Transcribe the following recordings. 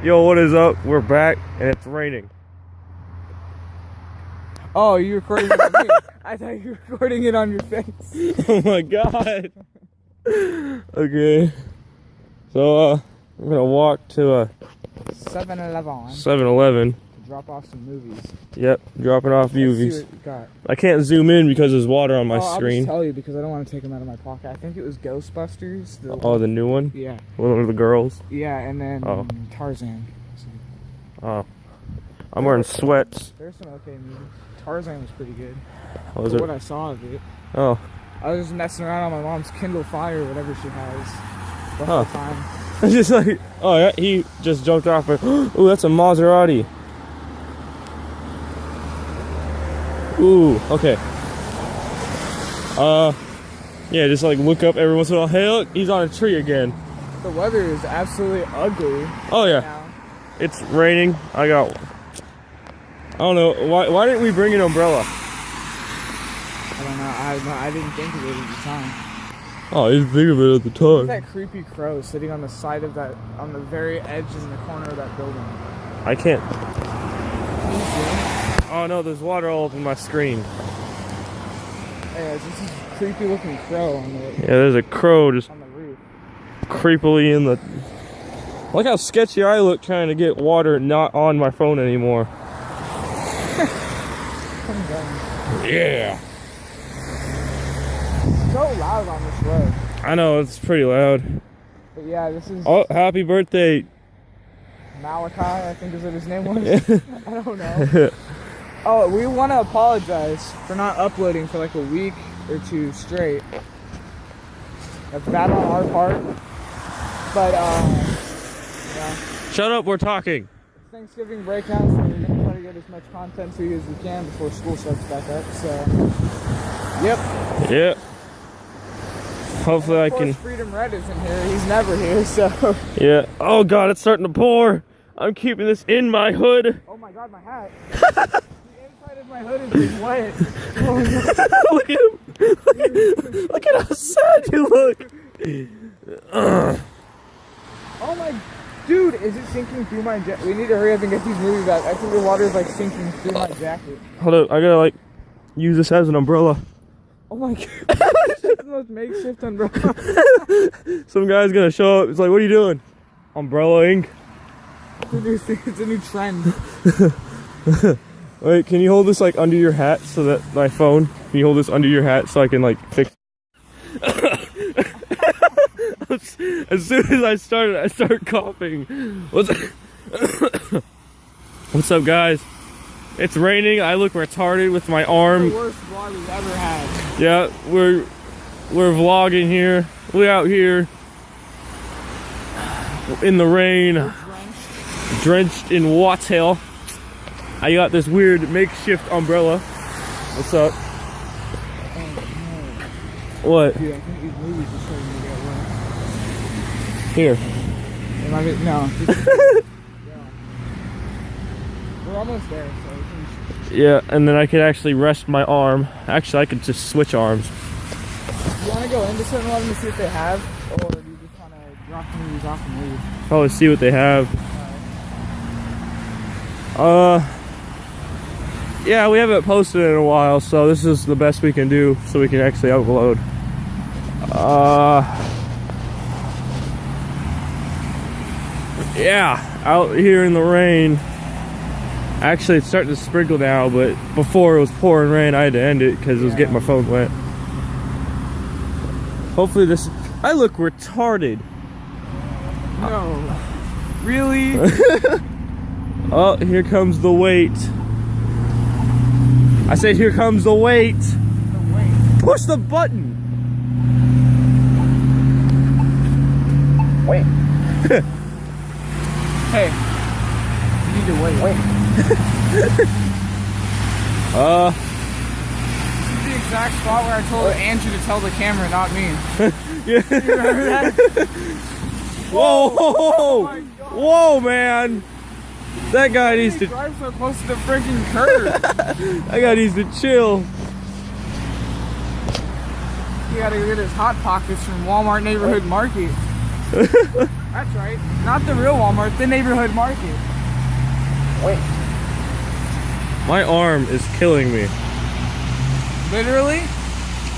Yo, what is up? We're back, and it's raining. Oh, you recording it on me? I thought you were recording it on your face. Oh my god. Okay. So, I'm gonna walk to a 7-Eleven. 7-Eleven. Drop off some movies. Yep, dropping off Let's see movies. what you got. I can't zoom in because there's water on my I'll screen. just tell you because I don't want to take them out of my pocket. I think it was Ghostbusters. Oh, the new one? Yeah. One of the girls? Yeah, and then Tarzan. Oh. I'm wearing sweats. There's some okay movies. Tarzan was pretty good. What was For it? what I saw of it. Oh. I was just messing around on my mom's Kindle Fire, whatever she has, the whole time. It's just like, oh yeah, he just jumped off. Ooh, that's a Maserati. Ooh, okay. Yeah, just like look up every once in a while. Hey, look, he's on a tree again. The weather is absolutely ugly. Oh yeah, Now. it's raining. I don't know why didn't we bring an umbrella? I don't know. I didn't think of it at the time. Oh, I didn't think of it at the Look time. at that creepy crow sitting on the side of that, on the very edge in the corner of that building. I can't. Can you see him? Oh no, there's water all over my screen. Yeah, it's just this creepy looking crow on the Yeah, there's a crow just on the roof. creepily in the. Look how sketchy I look trying to get water not on my phone anymore. Come down. Yeah. So loud on this road. I know, it's pretty loud. But yeah, this is Oh, happy birthday. Malachi, I think is what his name was. I don't know. Oh, we want to apologize for not uploading for like a week or two straight. That's bad on our part. But, yeah. Shut up, we're talking. Thanksgiving break now, so we're going to try to get as much content to you as we can before school starts back up. So, yep. Yeah. Hopefully I Of course, can. Freedom Red isn't here. He's never here, so. Yeah. Oh god, it's starting to pour. I'm keeping this in my hood. Oh my god, my hat. The inside of my hood is just wet. Oh no. Look at him. Look at how sad you look. Oh my. Dude, is it sinking through my jacket? We need to hurry up and get these movies back. I think the water is like sinking through my jacket. Hold up, I gotta like use this as an umbrella. Oh my god. This is the most makeshift umbrella. Some guy's gonna show up. It's like, what are you doing? Umbrellaing. It's a new thing. It's a new trend. Wait, can you hold this like under your hat so that my phone? Can you hold this under your hat so I can like fix? As soon as I start coughing. What's up, guys? It's raining. I look retarded with my arm. The worst vlog we've ever had. Yeah, we're vlogging here. We're out here in the rain, drenched in water. I got this weird makeshift umbrella. What's up? What? Dude, I think these movies are starting to get wet. Here. Am I get, no. Yeah. We're almost there, so we can. Yeah, and then I could actually rest my arm. Actually, I could just switch arms. You want to go into 7-Eleven to see what they have, or do you just want to drop the movies off and leave? Probably see what they have. Yeah, we haven't posted in a while, so this is the best we can do so we can actually upload. Yeah, out here in the rain. Actually, it's starting to sprinkle now, but before it was pouring rain, I had to end it because it was getting my phone wet. Hopefully this... I look retarded. No. Really? Oh, here comes the wait. I said, here comes the wait. Push the button. Wait. Hey. You need to wait. This is the exact spot where I told Andrew to tell the camera, not me. Yeah. You remember that? Whoa, Oh my God. whoa, man. That guy needs to. Drive so close to the freaking curb. That guy needs to chill. He gotta get his Hot Pockets from Walmart Neighborhood Market. That's right. Not the real Walmart, the neighborhood market. Wait. My arm is killing me. Literally?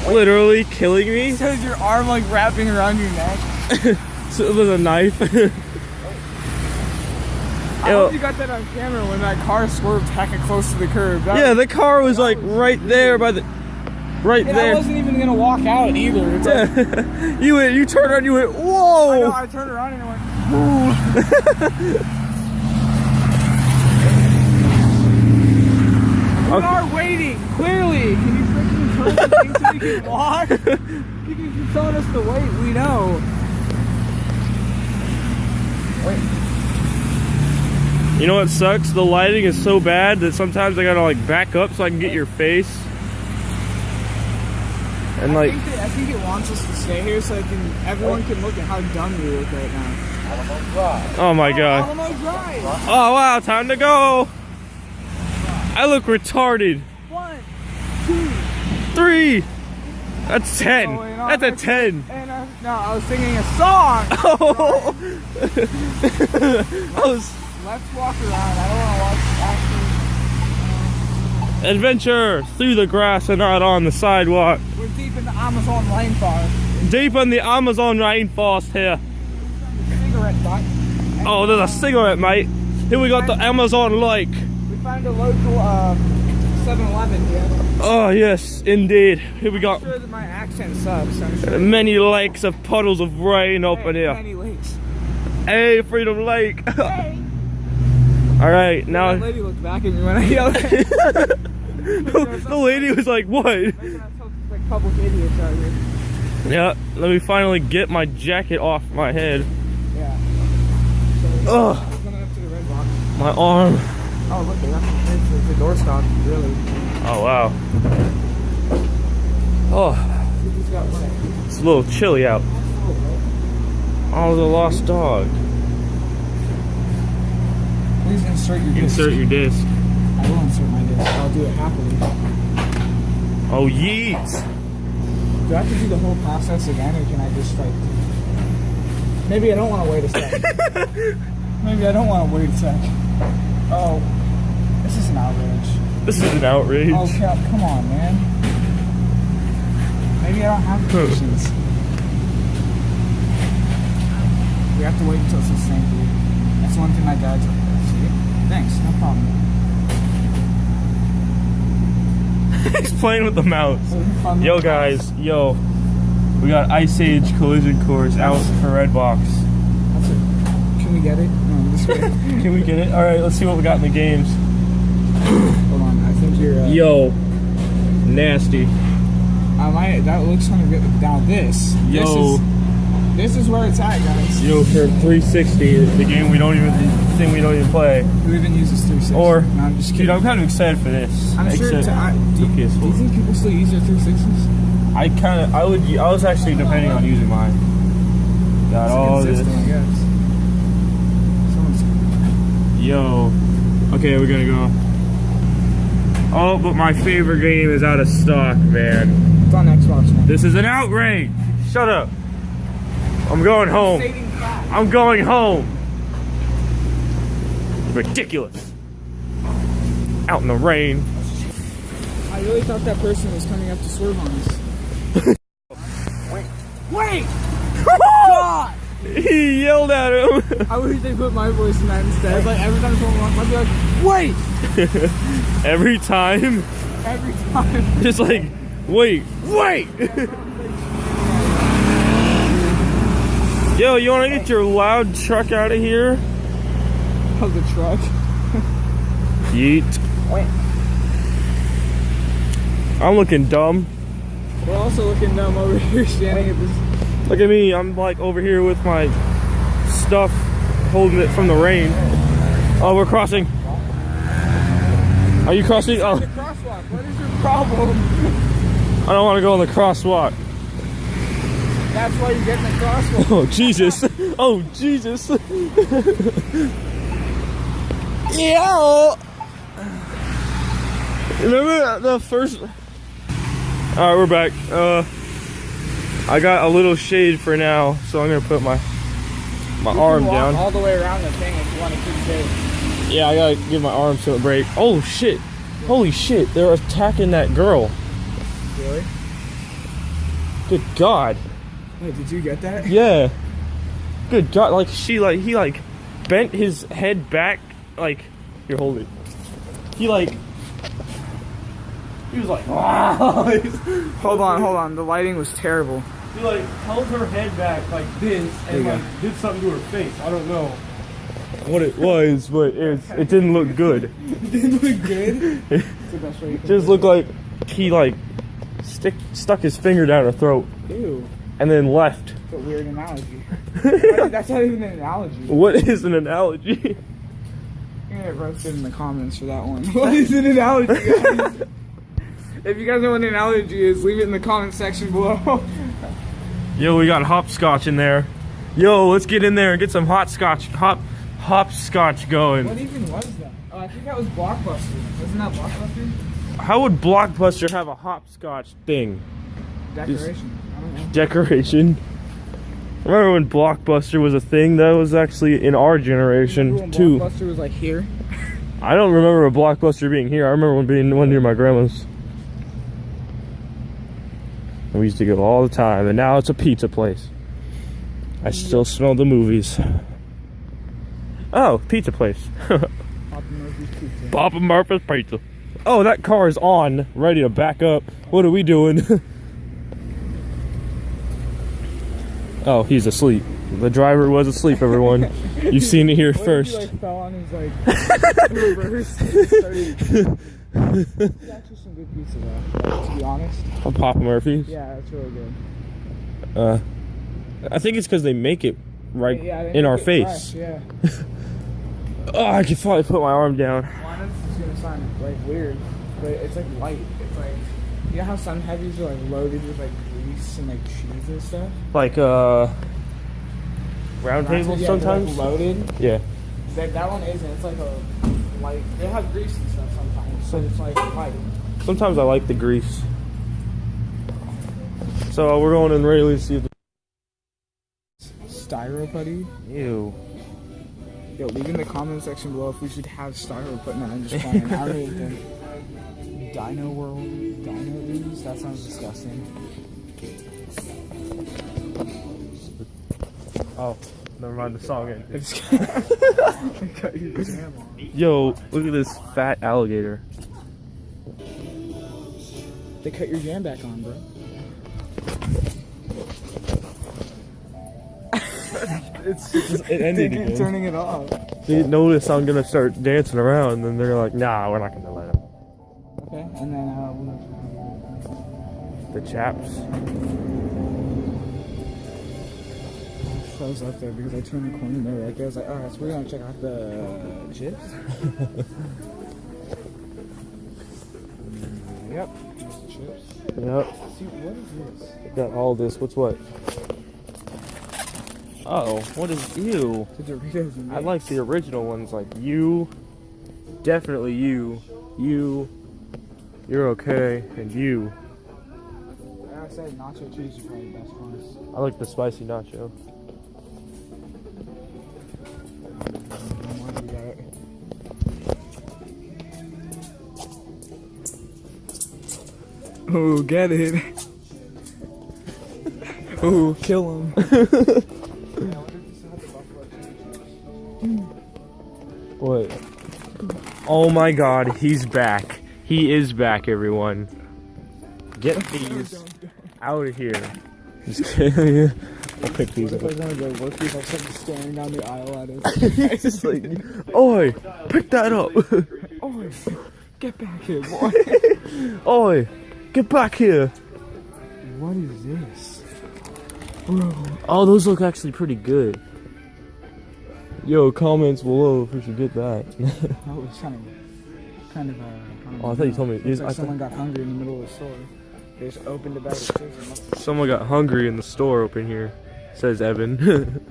Literally killing me? So is your arm like wrapping around your neck? So there's a knife. I hope you got that on camera when that car swerved hecka close to the curb. Yeah, the car was like right there by the... Right and there. I wasn't even gonna walk out either. It's like, You turned around, you went, whoa! I know, I turned around and I went, We are waiting, clearly. Can you freaking turn the thing so we can walk? You can keep telling us to wait, we know. Wait. You know what sucks? The lighting is so bad that sometimes I gotta like back up so I can get your face. And like, I think it wants us to stay here so everyone can look at how dumb we look right now. oh my god. Alamo Drive. Oh wow, time to go. I look retarded. 1, 2. 3. That's 10. Oh, wait, no, That's a 10. And no, I was singing a song. Oh. I was... Let's walk around. I don't want to watch actually. Adventure through the grass and not on the sidewalk. We're deep in the Amazon rainforest. Deep in the Amazon rainforest here. Cigarette butt. Oh, there's a cigarette, mate. Here we got the Amazon lake. We found a local 7-Eleven here. Oh yes, indeed. Here we got I'm sure that my accent sucks. I'm sure. many lakes of puddles of rain up in here. Many lakes. Hey, Freedom Lake. Hey. All right, now That lady looked back at me when I yelled at her. the lady was like, "What?" Making ourselves like public idiots out here. Yeah, let me finally get my jacket off my head. Yeah. Ugh, We're coming up to the red box. my arm. Oh, look, they got the doorstop, really. Oh wow. Oh, He's got what? it's a little chilly out. Oh, the lost dog. Please insert your disc. Insert your disc. I will insert my disc. I'll do it happily. Oh, yeet. Do I have to do the whole process again, or can I just like... Maybe I don't want to wait a sec. Maybe I don't want to wait a sec. Oh, this is an outrage. This is an outrage. Oh, come on, man. Maybe I don't have patience. We have to wait until it says thank you. That's one thing my dad's like, see? Thanks, no problem. He's playing with the mouse. Fun. Yo guys, yo. We got Ice Age Collision Course out for Redbox. That's it. Can we get it? No, I'm just kidding. Can we get it? Alright, let's see what we got in the games. Hold on, I think you're... Yo. Nasty. That looks kind of good. Now this. Yo. This is where it's at, guys. Yo, for 360, the game we don't even play. Who even uses 360? Or, No, I'm just kidding. dude, I'm kind of excited for this. I'm sure Except do the you PS4. think people still use their 360s? I was actually depending on using mine. Got all this. I guess. Someone's... Yo. Okay, we're gonna go. Oh, but my favorite game is out of stock, man. It's on Xbox One. This is an outrage. Shut up. I'm going home. I'm going home. Ridiculous. Out in the rain. I really thought that person was coming up to swerve on us. Wait! God! He yelled at him. I wish they put my voice in that instead. Like every time someone walks, I'd be like, wait! Every time. Every time. Just like, wait. Yo, you wanna get your loud truck out of here? Oh, the truck. Yeet. Wait. I'm looking dumb. We're also looking dumb over here standing at this. Look at me, I'm like over here with my stuff, holding it from the rain. Oh, we're crossing. Are you crossing? Oh, The crosswalk. What is your problem? I don't want to go on the crosswalk. That's why you're getting the crosswalk. Oh, Jesus. Oh, Jesus. Yeah. Remember the first... Alright, we're back. I got a little shade for now, so I'm gonna put my my You arm can walk down. all the way around the thing if you want to keep safe. Yeah, I gotta give my arm some break. Oh shit! Holy shit! They're attacking that girl. Really? Good God. Wait, did you get that? Yeah. Good God! Like he like bent his head back. Like here, hold it. He was like, wow. Hold on. The lighting was terrible. He like held her head back like this There you and go. like did something to her face. I don't know what it was, but it didn't look good. Didn't look good. It's the best way you can Just looked like he like stuck his finger down her throat Ew. and then left. That's a weird analogy. That's not even an analogy. What is an analogy? You're gonna get roasted in the comments for that one. What is an analogy, guys? If you guys know what an analogy is, leave it in the comment section below. Yo, we got hopscotch in there. Yo, let's get in there and get some hopscotch going. What even was that? Oh, I think that was Blockbuster. Wasn't that Blockbuster? How would Blockbuster have a hopscotch thing? Decoration. I don't know. Decoration. Remember when Blockbuster was a thing? That was actually in our generation Remember when too. Blockbuster was like here. I don't remember a Blockbuster being here. I remember one being one near my grandma's. And we used to go all the time, and now it's a pizza place. I still smell the movies. Oh, pizza place. Papa Murphy's Pizza. Papa Murphy's Pizza. Oh, that car is on, ready to back up. What are we doing? Oh, he's asleep. The driver was asleep, everyone. You've seen it here What first. if he like fell on his like reverse and started... It's actually some good pizza though, like, to be honest. On Papa Murphy's? Yeah, it's really good. I think it's because they make it right Yeah, they in make our it face. fresh, yeah. Oh, I can finally put my arm down. Well, I know this is gonna sound like weird, but it's like light. It's like, you know how some heavies are like loaded with like grease and like cheese and stuff? Like, round tables Yeah, they're, sometimes? like, loaded. Yeah. That one isn't. It's like a like they have grease and stuff sometimes, so it's like light. Sometimes I like the grease. So we're going in Rayleigh to see the... Styro putty. Ew. Yo, leave in the comment section below if we should have styro putty. No, I'm just playing. I don't even think. Dino World, Dino Ooze. That sounds disgusting. Oh, never mind, the song ended. I just cut your jam on. Yo, look at this fat alligator. They cut your jam back on, bro. It ended They keep turning it off. They notice I'm gonna start dancing around, and they're like, nah, we're not gonna let him. Okay, and then The chaps. I froze up there because I turned the corner and they were right there. I was like, alright, so we're gonna check out the chips. Yep, just the chips. Yep. See, what is this? Got all this. What's what? Oh, what is you? The Doritos mix. I like the original ones, like you. Definitely you. You. You're okay. And you. Yeah, I said nacho cheese is probably the best ones. I like the spicy nacho. We got it. Oh, get it. Oh, kill him. What? Oh my god, he's back. He is back, everyone. Get these out of here. Just kidding. I'll pick these What up. if I wanted to work with like something staring down the aisle at us? It's just like, oi, pick that up. Oh, get back here, boy. Oi, get back here. What is this? Bro. Oh, those look actually pretty good. Yo, comments below if we should get that. That was kind of Oh, I thought you told me. Looks like I someone got hungry in the middle of the store. They just opened a bag of chips and left. Someone got hungry in the store open here, says Evan.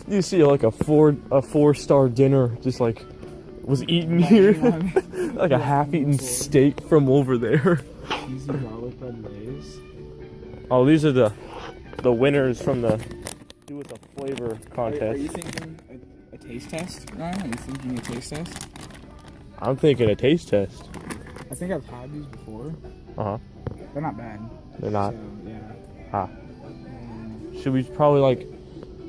You see like a 4-star dinner just like was eaten here. Like a half-eaten steak from over there. Cheesy garlic bread Lay's. Oh, these are the winners from the do with a flavor Are contest. you thinking a taste test, Ryan? Are you thinking a taste test? I'm thinking a taste test. I think I've had these before. Uh-huh. They're not bad. They're not. So, yeah. Ah. Should we probably like...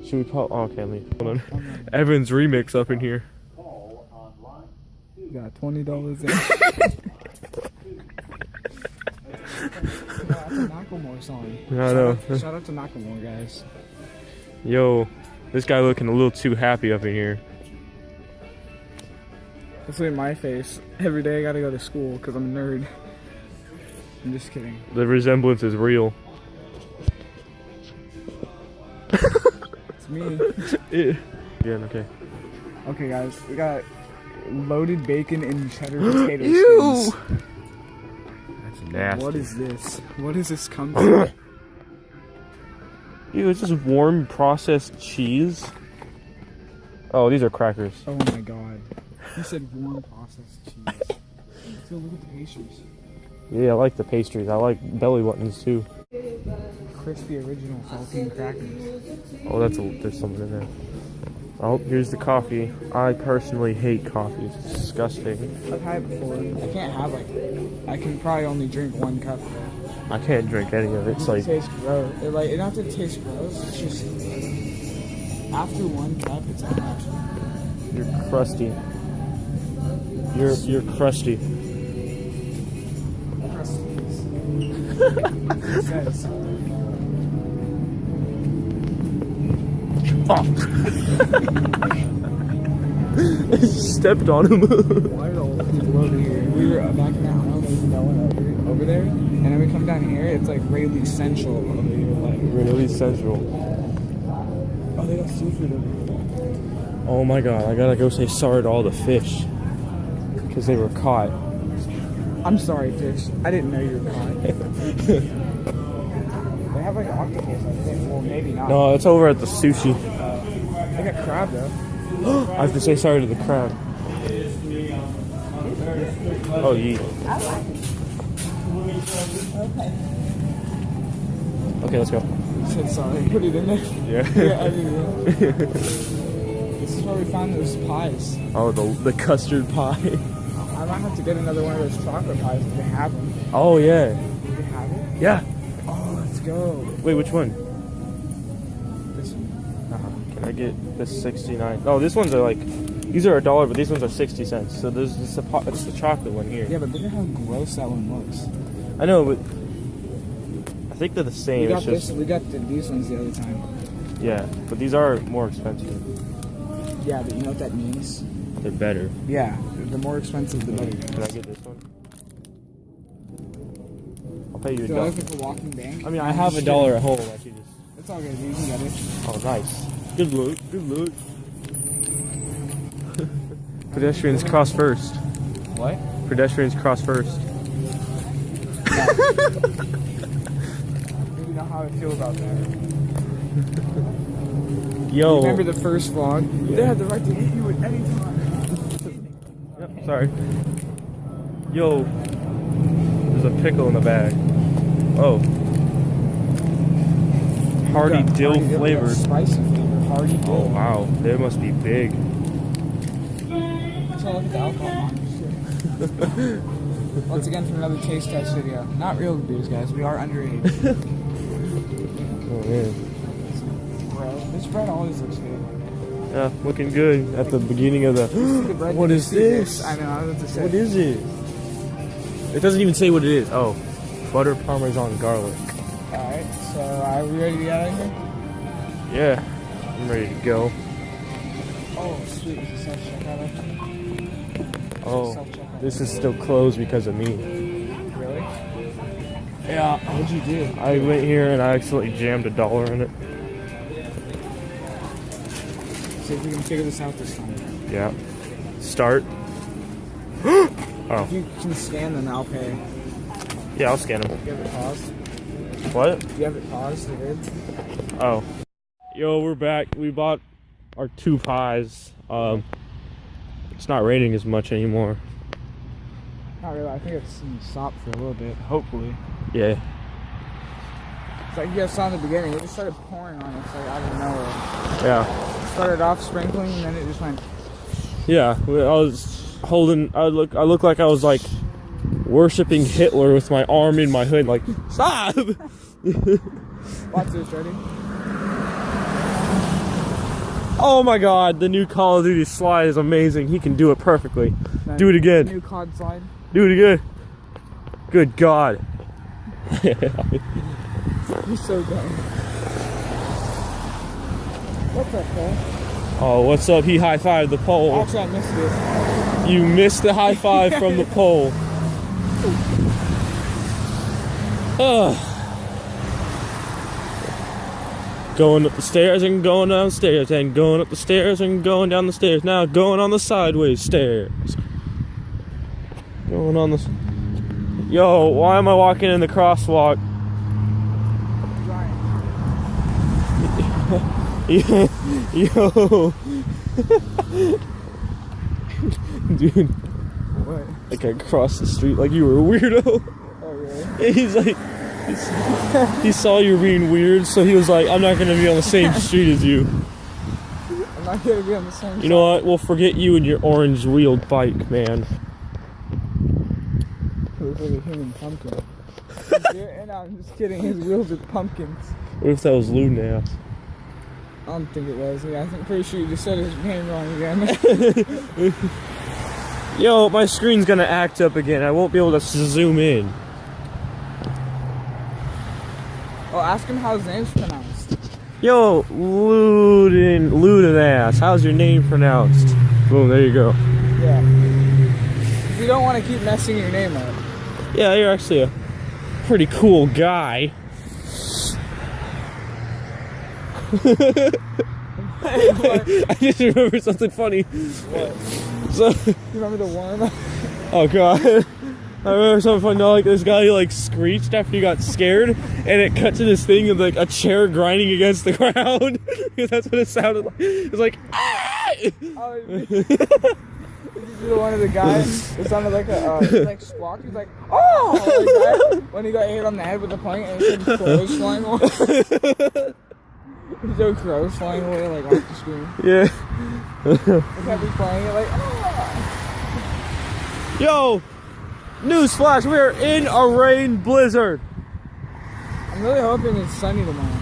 Should we probably... Oh, okay, let me... Hold on. Evan's remix up in here. You got $20 in. That's a Macklemore song. I know. Shout out to Macklemore, guys. Yo, this guy looking a little too happy up in here. That's like my face. Every day I gotta go to school because I'm a nerd. I'm just kidding. The resemblance is real. It's me. Yeah, okay. Okay, guys, we got loaded bacon and cheddar potato skins. That's nasty. What is this? What does this come to? Ew, it's just warm processed cheese. Oh, these are crackers. Oh my god. You said warm processed cheese. So look at the pastries. Yeah, I like the pastries. I like belly buttons too. Crispy original saltine crackers. Oh, there's something in there. Oh, here's the coffee. I personally hate coffee. It's disgusting. I've had it before. I can't have I can probably only drink 1 cup though. I can't drink any of it. It's like... It tastes gross. It not to taste gross. It's just after 1 cup, it's too much. You're crusty. You're crusty. It says. Oh. I stepped on him. Why are all the people over here? We were back in the aisle, there's no one over there, and then we come down here, it's like Rayleigh Central over here. Like Really central. oh, they got seafood over here. Oh my god, I gotta go say sorry to all the fish. Because they were caught. I'm sorry, fish. I didn't know you were caught. They have like octopus, I think. Well, maybe not. No, it's over at the sushi. They got crab though. I have to say sorry to the crab. Oh, yeah. Okay, let's go. You said sorry. Put it in there. Yeah. Yeah, I mean, yeah. This is where we found those pies. Oh, the custard pie. I might have to get another one of those chocolate pies if they have them. Oh, yeah. Do they have it? Yeah. Oh, let's go. Wait, which one? This one. Can I get this 69? No, these ones are like, these are $1, but these ones are 60 cents. So there's this it's the chocolate one here. Yeah, but look at how gross that one looks. I know, but I think they're the same. We got It's just, these ones the other time. yeah, but these are more expensive. Yeah, but you know what that means? They're better. Yeah, the more expensive, the better. Can I get this one? I'll pay you Do I $1. look like a walking bank? I mean, I have $1 at home. I should just. It's all good. You can get it. Oh, nice. Good look. Good look. Pedestrians cross first. What? Pedestrians cross first. Yeah. You know how I feel about that. Yo. Remember the first vlog? Yeah. They had the right to hit you at any time. Yep, sorry. Yo. There's a pickle in the bag. Oh. Hearty dill flavored. Spicy flavor. Hearty dill. Oh, wow. They must be big. So look at the alcohol. Once again for another taste test video. Not real beers, guys. We are underage. Oh, man. Bro, this bread always looks good. Yeah, looking good at the beginning of the. What is this? I know, I was about to say. What is it? It doesn't even say what it is. Oh, butter parmesan garlic. Alright, so are we ready to get out of here? Yeah, I'm ready to go. Oh, sweet. Is it self-checkout open? Oh, Self-checkout. this is still closed because of me. Really? Yeah. What'd you do? I went here and I accidentally jammed $1 in it. See if we can figure this out this time. Yeah. Start. If Oh, you can scan them, I'll pay. yeah, I'll scan them. Do you have it paused? What? Do you have it paused? You good? Oh. Yo, we're back. We bought our 2 pies. It's not raining as much anymore. Not really. I think it's stopped for a little bit. Hopefully. Yeah. It's like you guys saw in the beginning, it just started pouring on us like out of nowhere. Yeah. It started off sprinkling and then it just went. Yeah, I was holding. I look like I was like worshiping Hitler with my arm in my hood, like stop. Watch this, ready? Oh my God, the new Call of Duty slide is amazing. He can do it perfectly. Nice. Do it again. New COD slide. Do it again. Good God. He's so dumb. What's up, Paul? Oh, what's up? He high-fived the pole. Actually, I missed it. You missed the high five from the pole. Ugh. Going up the stairs and going downstairs and going up the stairs and going down the stairs. Now going on the sideways stairs. Going on the... Yo, why am I walking in the crosswalk? Yo. Dude. What? Like I crossed the street like you were a weirdo. Oh, really? He's like... he saw you being weird, so he was like, I'm not gonna be on the same street as you. I'm not gonna be on the same You know what? We'll forget you and your orange wheeled bike, man. It looks like a human pumpkin. And I'm just kidding, his wheels are pumpkins. What if that was Lunas? I don't think it was. Yeah, I'm pretty sure you just said his name wrong again. Yo, my screen's gonna act up again. I won't be able to zoom in. Oh, ask him how his name's pronounced. Yo, Ludenass, how's your name pronounced? Boom, there you go. Yeah. You don't want to keep messing your name up. Yeah, you're actually a pretty cool guy. I just remembered something funny. What? So, You remember the one? oh God. I remember something funny, like this guy like screeched after he got scared, and it cut to this thing of like a chair grinding against the ground. Because that's what it sounded like. It was like, ah! Oh, did you do the one of the guys? It sounded like a like squawk. He's like, oh! Like that, when he got hit on the head with the plank and it said crows flying away. There's no crows flying away like off the screen. Yeah. They kept be playing it like, oh! Yo! Newsflash, we are in a rain blizzard. I'm really hoping it's sunny tomorrow.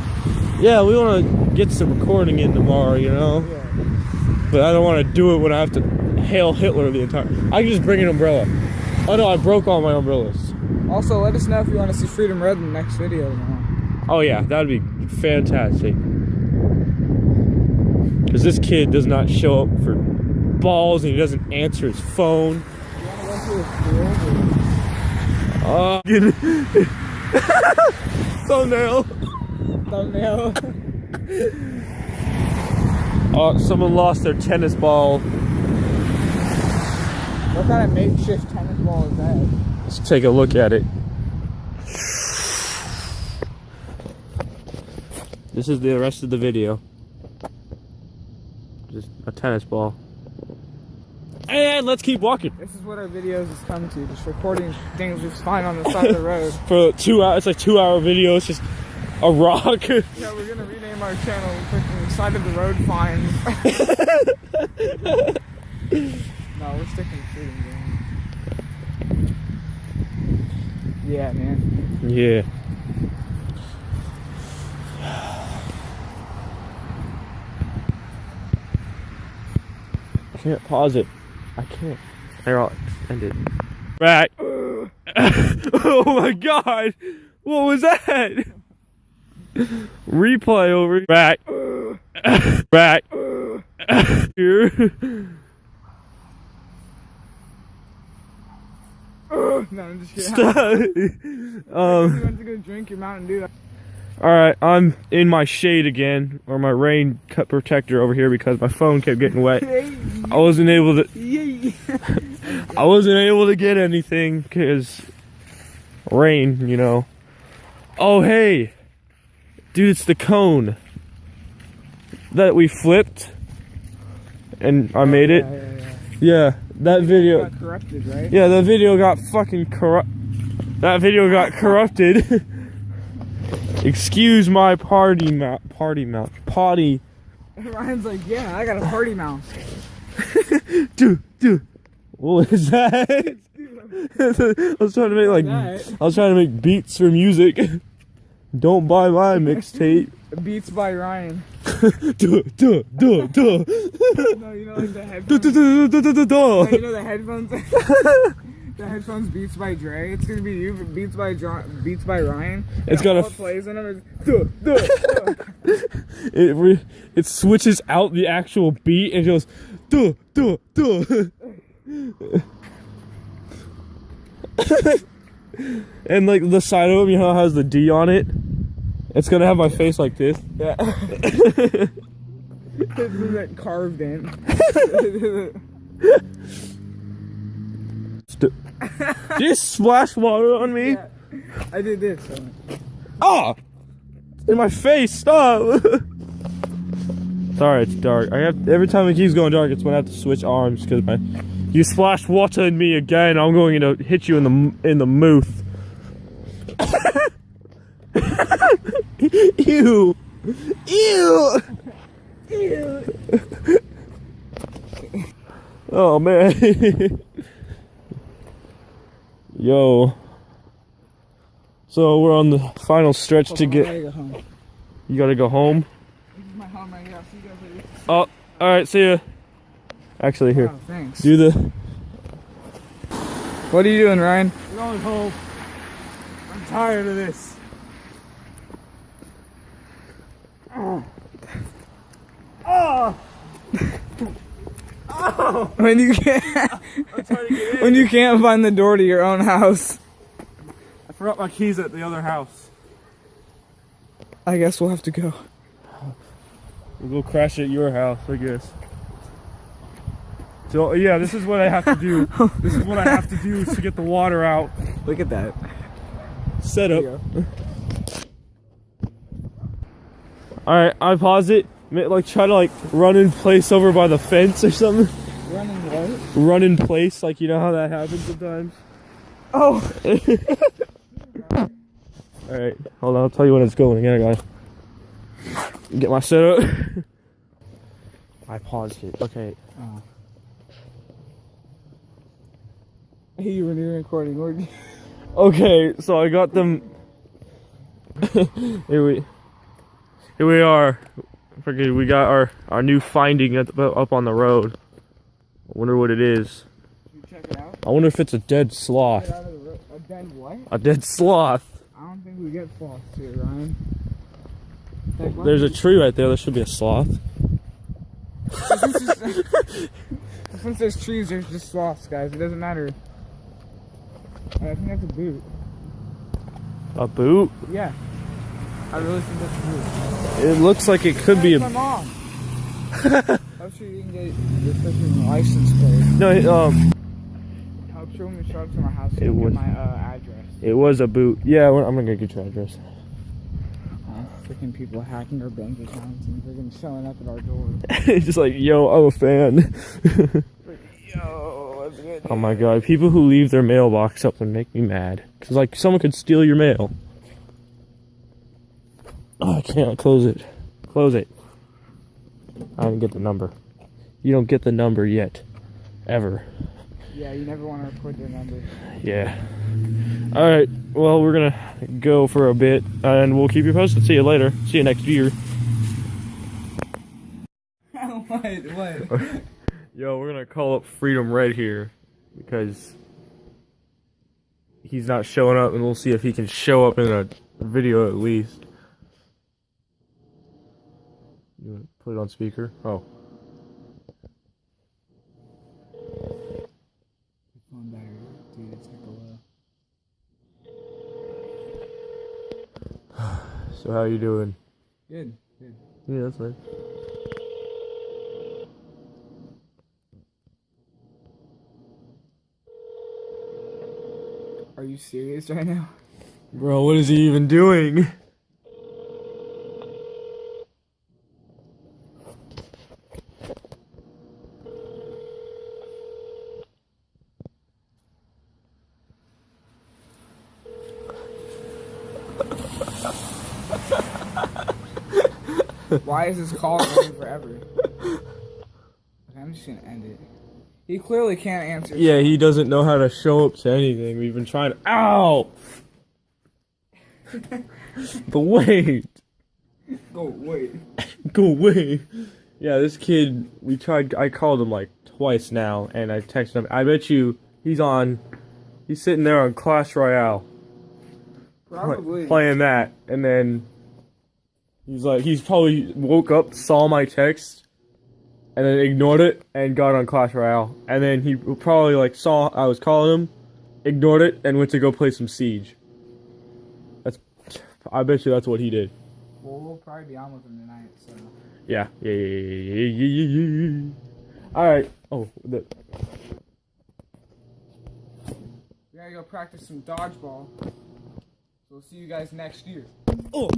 Yeah, we want to get some recording in tomorrow, you know? Yeah. But I don't want to do it when I have to hail Hitler the entire... I can just bring an umbrella. Oh no, I broke all my umbrellas. Also, let us know if you want to see Freedom Red in the next video tomorrow. Oh yeah, that would be fantastic. Because this kid does not show up for balls and he doesn't answer his phone. You want to go through the field? Thumbnail. Thumbnail. Oh, someone lost their tennis ball. What kind of makeshift tennis ball is that? Let's take a look at it. This is the rest of the video. Just a tennis ball. And let's keep walking. This is what our videos has come to. Just recording things we find on the side of the road. For 2 hours, it's like 2 hour video. It's just a rock. Yeah, we're gonna rename our channel freaking Side of the Road Finds. No, we're sticking to Freedom Game. Yeah, man. Yeah. I can't pause it. I can't. Here, I'll end it. Back. Oh my God. What was that? Replay over. Back. Back. Here. No, I'm just kidding. Stop. You went to go drink your Mountain Dew. Alright, I'm in my shade again, or my rain cut protector over here because my phone kept getting wet. I wasn't able to get anything because rain, you know. Oh hey, dude, it's the cone that we flipped and I made it. Yeah, that video got corrupted, right? Yeah, that video got fucking corrupted. Excuse my potty. Ryan's like, yeah, I got a party mouse. Dude. What is that? I was trying to make beats for music. Don't buy my mixtape. Beats by Ryan. Duh. No, you know like the headphones. No, you know the headphones. The headphones Beats by Dre. It's gonna be you, but Beats by Ryan. It's got all it plays in them is it switches out the actual beat and goes duh. And like the side of him, you know, how it has the D on it. It's gonna have my face like this. Yeah. It's like carved in. Just splash water on me. Yeah. I did this. Ah! In my face, stop! Sorry, it's dark. Every time it keeps going dark, it's when I have to switch arms because you splashed water in me again. I'm going to hit you in the mouth. Ew! Oh man. Yo. So we're on the final stretch to get. I gotta go home. You gotta go home? This is my home right here. I'll see you guys later. Oh, alright, see ya. Actually, here. Oh, thanks. Do the. What are you doing, Ryan? We're going home. I'm tired of this. Oh. Oh. Oh. When you can't, I'm trying to get in. when you can't find the door to your own house. I forgot my keys at the other house. I guess we'll have to go. We'll go crash at your house, I guess. So yeah, this is what I have to do. This is what I have to do to get the water out. Look at that. Set up. Alright, I pause it. Like try to like run in place over by the fence or something. Running what? Run in place, like you know how that happens sometimes. Oh. Alright, hold on, I'll tell you when it's going again. I gotta get my setup. I paused it. Okay. Oh. Hey, you were new recording, weren't you? Okay, so I got them. Here we are. We got our new finding up on the road. I wonder what it is. Should we check it out? I wonder if it's a dead sloth. Get out of the road. A dead what? A dead sloth. I don't think we get sloths here, Ryan. There's a tree right there. There should be a sloth. Since there's trees, there's just sloths, guys. It doesn't matter. I think that's a boot. A boot? Yeah. I really think that's a boot. It looks like it could be a. My mom. I'm sure you can get your freaking license plate. No, I'm sure when we show up to my house, It you'll was- get my address. it was a boot. Yeah, I'm gonna get your address. Freaking people hacking our bank accounts and freaking showing up at our door. Just like, yo, I'm a fan. Yo, what's good? Oh my god, people who leave their mailbox up would make me mad. Cause like someone could steal your mail. Oh, I can't close it. Close it. I didn't get the number. You don't get the number yet. Ever. Yeah, you never want to record their number. Yeah. Alright, well, we're gonna go for a bit, and we'll keep you posted. See you later. See you next year. What? Yo, we're gonna call up Freedom right here, because he's not showing up, and we'll see if he can show up in a video at least. You wanna put it on speaker? Oh. Phone battery, dude, it's like a low. So how you doing? Good, good. Yeah, that's nice. Are you serious right now? Bro, what is he even doing? Why is this call going forever? Okay, I'm just gonna end it. He clearly can't answer. Yeah, he doesn't know how to show up to anything. We've been trying to. Ow! The weight. Go wait. Go away. Yeah, this kid, I called him like twice now, and I texted him. I bet you he's sitting there on Clash Royale. Probably. Playing that, and then he's probably woke up, saw my text, and then ignored it, and got on Clash Royale. And then he probably like saw I was calling him, ignored it, and went to go play some Siege. I bet you that's what he did. Well, we'll probably be on with him tonight, so. Yeah. Alright. Oh, We gotta go practice some dodgeball. So we'll see you guys next year. oh.